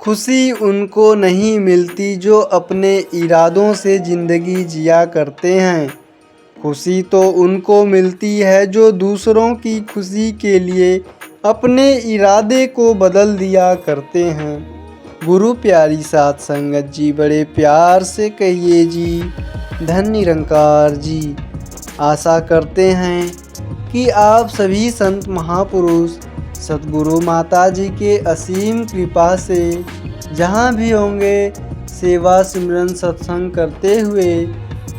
खुशी उनको नहीं मिलती जो अपने इरादों से ज़िंदगी जिया करते हैं। खुशी तो उनको मिलती है जो दूसरों की खुशी के लिए अपने इरादे को बदल दिया करते हैं। गुरु प्यारी साध संगत जी, बड़े प्यार से कहिए जी, धन निरंकार जी। आशा करते हैं कि आप सभी संत महापुरुष सतगुरु माता जी के असीम कृपा से जहाँ भी होंगे सेवा सिमरन सत्संग करते हुए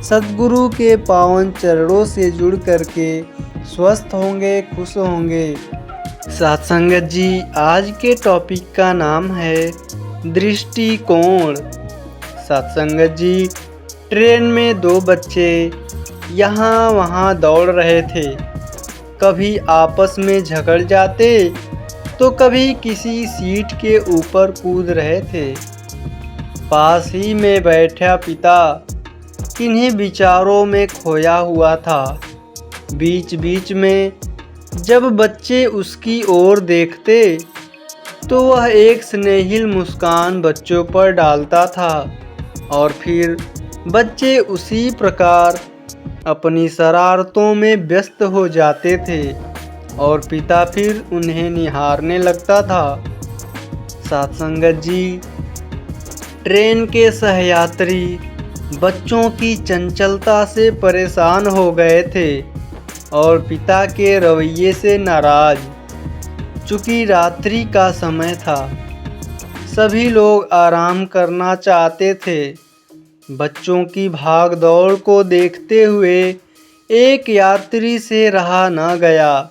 सतगुरु के पावन चरणों से जुड़ करके स्वस्थ होंगे, खुश होंगे। साथ संगत जी, आज के टॉपिक का नाम है दृष्टिकोण। साथ संगत जी, ट्रेन में दो बच्चे यहाँ वहाँ दौड़ रहे थे। कभी आपस में झगड़ जाते तो कभी किसी सीट के ऊपर कूद रहे थे। पास ही में बैठा पिता किन्हीं विचारों में खोया हुआ था। बीच बीच में जब बच्चे उसकी ओर देखते तो वह एक स्नेहिल मुस्कान बच्चों पर डालता था और फिर बच्चे उसी प्रकार अपनी शरारतों में व्यस्त हो जाते थे और पिता फिर उन्हें निहारने लगता था। साथ संगत जी, ट्रेन के सहयात्री बच्चों की चंचलता से परेशान हो गए थे और पिता के रवैये से नाराज। चूँकि रात्रि का समय था, सभी लोग आराम करना चाहते थे। बच्चों की भाग दौड़ को देखते हुए एक यात्री से रहा न गया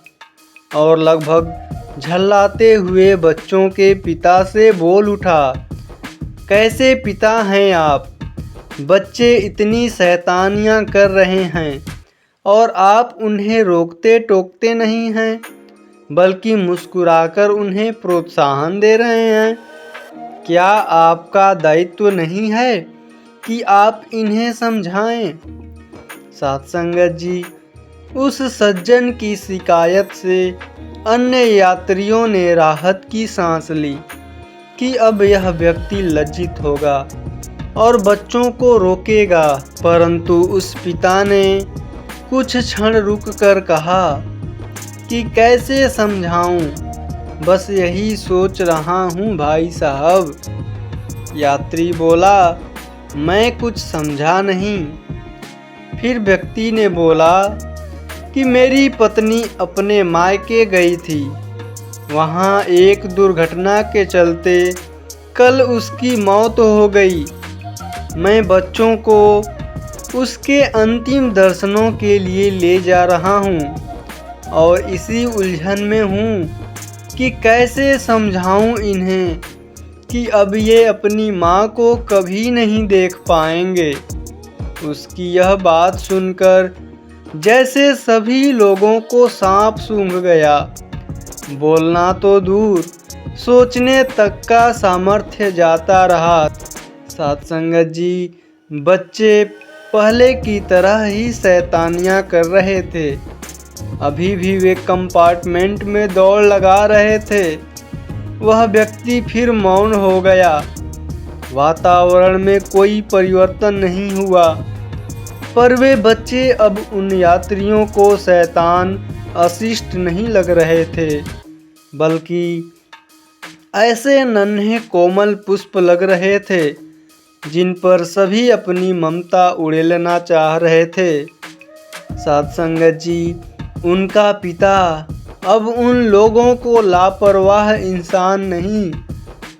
और लगभग झल्लाते हुए बच्चों के पिता से बोल उठा, कैसे पिता हैं आप? बच्चे इतनी शैतानियाँ कर रहे हैं और आप उन्हें रोकते टोकते नहीं हैं, बल्कि मुस्कुराकर उन्हें प्रोत्साहन दे रहे हैं। क्या आपका दायित्व नहीं है कि आप इन्हें समझाएं? साथ संगत जी, उस सज्जन की शिकायत से अन्य यात्रियों ने राहत की सांस ली कि अब यह व्यक्ति लज्जित होगा और बच्चों को रोकेगा। परंतु उस पिता ने कुछ क्षण रुक कर कहा कि कैसे समझाऊं, बस यही सोच रहा हूं भाई साहब। यात्री बोला, मैं कुछ समझा नहीं। फिर व्यक्ति ने बोला कि मेरी पत्नी अपने मायके गई थी। वहाँ एक दुर्घटना के चलते कल उसकी मौत हो गई। मैं बच्चों को उसके अंतिम दर्शनों के लिए ले जा रहा हूँ और इसी उलझन में हूँ कि कैसे समझाऊँ इन्हें कि अब ये अपनी माँ को कभी नहीं देख पाएंगे। उसकी यह बात सुनकर जैसे सभी लोगों को सांप सूंघ गया। बोलना तो दूर, सोचने तक का सामर्थ्य जाता रहा। साथ संगत जी, बच्चे पहले की तरह ही शैतानियाँ कर रहे थे। अभी भी वे कंपार्टमेंट में दौड़ लगा रहे थे। वह व्यक्ति फिर मौन हो गया। वातावरण में कोई परिवर्तन नहीं हुआ, पर वे बच्चे अब उन यात्रियों को शैतान अशिष्ट नहीं लग रहे थे, बल्कि ऐसे नन्हे कोमल पुष्प लग रहे थे जिन पर सभी अपनी ममता उड़ेलना चाह रहे थे। साथ संगत जी, उनका पिता अब उन लोगों को लापरवाह इंसान नहीं,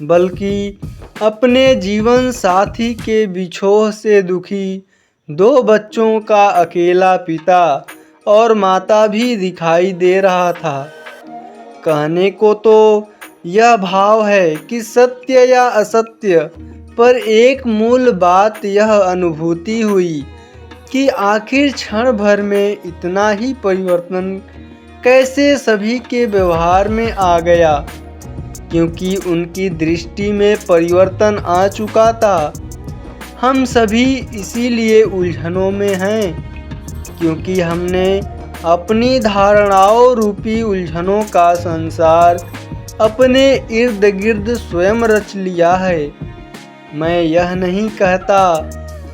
बल्कि अपने जीवन साथी के बिछोह से दुखी दो बच्चों का अकेला पिता और माता भी दिखाई दे रहा था। कहने को तो यह भाव है कि सत्य या असत्य, पर एक मूल बात यह अनुभूति हुई कि आखिर क्षण भर में इतना ही परिवर्तन कैसे सभी के व्यवहार में आ गया, क्योंकि उनकी दृष्टि में परिवर्तन आ चुका था। हम सभी इसीलिए उलझनों में हैं, क्योंकि हमने अपनी धारणाओं रूपी उलझनों का संसार अपने इर्द गिर्द स्वयं रच लिया है। मैं यह नहीं कहता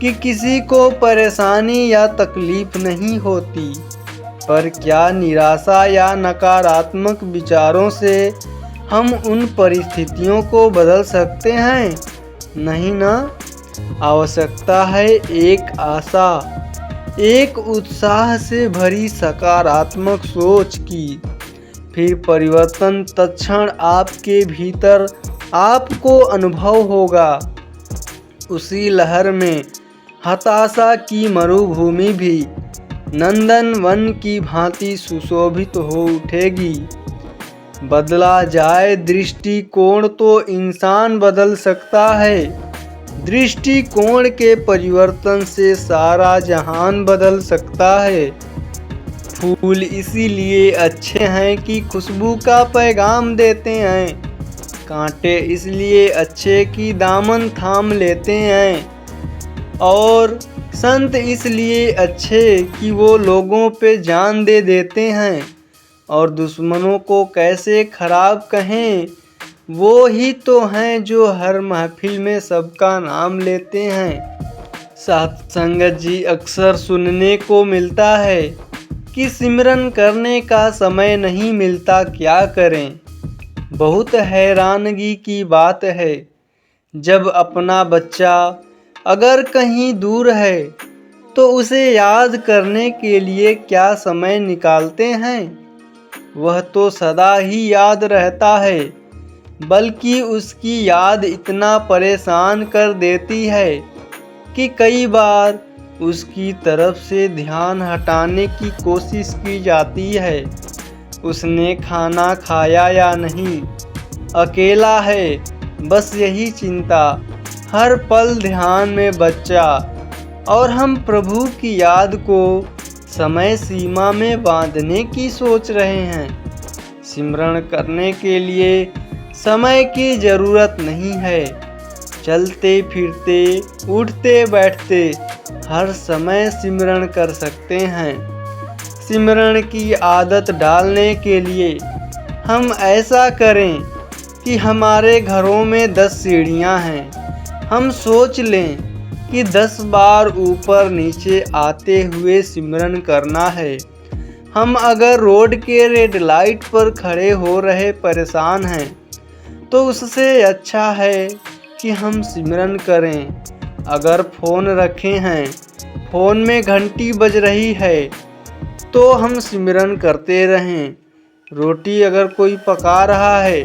कि किसी को परेशानी या तकलीफ नहीं होती, पर क्या निराशा या नकारात्मक विचारों से हम उन परिस्थितियों को बदल सकते हैं? नहीं ना। आवश्यकता है एक आशा, एक उत्साह से भरी सकारात्मक सोच की। फिर परिवर्तन तत्क्षण आपके भीतर आपको अनुभव होगा। उसी लहर में हताशा की मरुभूमि भी नंदनवन की भांति सुशोभित हो उठेगी। बदला जाए दृष्टिकोण तो इंसान बदल सकता है। दृष्टिकोण के परिवर्तन से सारा जहान बदल सकता है। फूल इसीलिए अच्छे हैं कि खुशबू का पैगाम देते हैं। कांटे इसलिए अच्छे कि दामन थाम लेते हैं। और संत इसलिए अच्छे कि वो लोगों पे जान दे देते हैं। और दुश्मनों को कैसे खराब कहें, वो ही तो हैं जो हर महफिल में सबका नाम लेते हैं। साथ संगत जी, अक्सर सुनने को मिलता है कि सिमरन करने का समय नहीं मिलता, क्या करें। बहुत हैरानगी की बात है, जब अपना बच्चा अगर कहीं दूर है तो उसे याद करने के लिए क्या समय निकालते हैं। वह तो सदा ही याद रहता है, बल्कि उसकी याद इतना परेशान कर देती है कि कई बार उसकी तरफ से ध्यान हटाने की कोशिश की जाती है। उसने खाना खाया या नहीं, अकेला है, बस यही चिंता। हर पल ध्यान में बच्चा। और हम प्रभु की याद को समय सीमा में बांधने की सोच रहे हैं। सिमरन करने के लिए समय की ज़रूरत नहीं है। चलते फिरते, उठते बैठते हर समय सिमरन कर सकते हैं। सिमरन की आदत डालने के लिए हम ऐसा करें कि हमारे घरों में 10 सीढ़ियां हैं। हम सोच लें कि 10 बार ऊपर नीचे आते हुए सिमरन करना है। हम अगर रोड के रेड लाइट पर खड़े हो रहे परेशान हैं, तो उससे अच्छा है कि हम सिमरन करें। अगर फ़ोन रखे हैं, फ़ोन में घंटी बज रही है, तो हम सिमरन करते रहें। रोटी अगर कोई पका रहा है,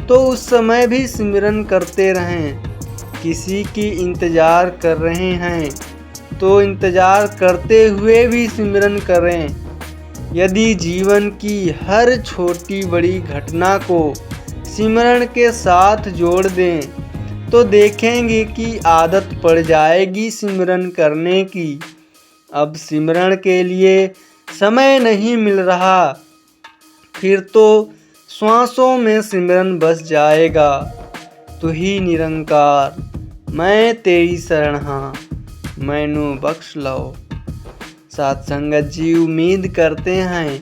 तो उस समय भी सिमरन करते रहें। किसी की इंतज़ार कर रहे हैं, तो इंतज़ार करते हुए भी सिमरन करें। यदि जीवन की हर छोटी बड़ी घटना को सिमरन के साथ जोड़ दें, तो देखेंगे कि आदत पड़ जाएगी सिमरन करने की। अब सिमरन के लिए समय नहीं मिल रहा, फिर तो श्वासों में सिमरन बस जाएगा। तू ही निरंकार, मैं तेरी शरण हाँ, मैनू बख्श लो। साथ संगत जी, उम्मीद करते हैं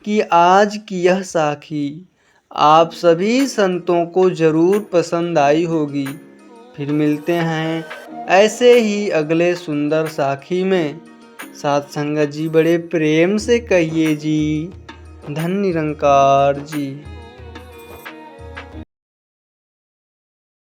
कि आज की यह साखी आप सभी संतों को ज़रूर पसंद आई होगी। फिर मिलते हैं ऐसे ही अगले सुंदर साखी में। साथ संगत जी, बड़े प्रेम से कहिए जी, धन निरंकार जी।